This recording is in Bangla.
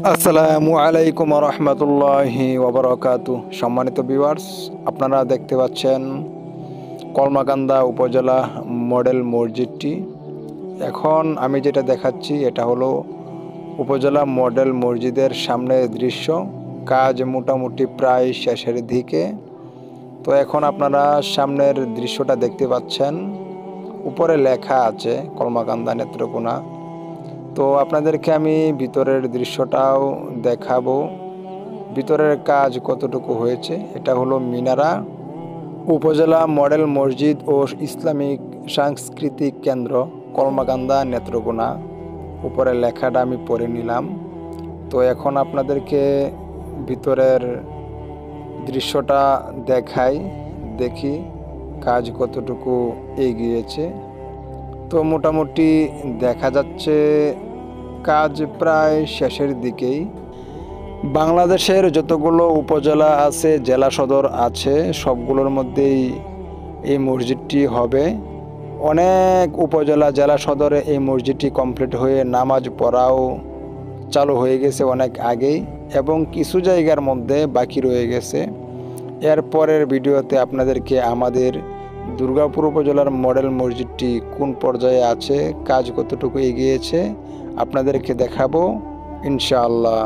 আসসালামু আলাইকুম রহমতুল্লাহি ওবরাকাতু। সম্মানিত ভিউয়ার্স, আপনারা দেখতে পাচ্ছেন কলমাকান্দা উপজেলা মডেল মসজিদটি। এখন আমি যেটা দেখাচ্ছি এটা হলো উপজেলা মডেল মসজিদের সামনের দৃশ্য। কাজ মোটামুটি প্রায় শেষের দিকে। তো এখন আপনারা সামনের দৃশ্যটা দেখতে পাচ্ছেন, উপরে লেখা আছে কলমাকান্দা নেত্রকোনা। তো আপনাদেরকে আমি ভিতরের দৃশ্যটাও দেখাবো, ভিতরের কাজ কতটুকু হয়েছে। এটা হলো মিনারা, উপজেলা মডেল মসজিদ ও ইসলামিক সাংস্কৃতিক কেন্দ্র কলমাকান্দা নেত্রকোনা। উপরে লেখাটা আমি পড়ে নিলাম। তো এখন আপনাদেরকে ভিতরের দৃশ্যটা দেখাই, দেখি কাজ কতটুকু এগিয়েছে। তো মোটামুটি দেখা যাচ্ছে কাজ প্রায় শেষের দিকেই। বাংলাদেশের যতগুলো উপজেলা আছে, জেলা সদর আছে, সবগুলোর মধ্যেই এই মসজিদটি হবে। অনেক উপজেলা জেলা সদরে এই মসজিদটি কমপ্লিট হয়ে নামাজ পড়াও চালু হয়ে গেছে অনেক আগেই, এবং কিছু জায়গার মধ্যে বাকি রয়ে গেছে। এরপরের ভিডিওতে আপনাদেরকে আমাদের দুর্গাপুর উপজেলার মডেল মসজিদটি কোন পর্যায়ে আছে, কাজ কতটুকু এগিয়েছে আপনাদেরকে দেখাবো ইনশাআল্লাহ।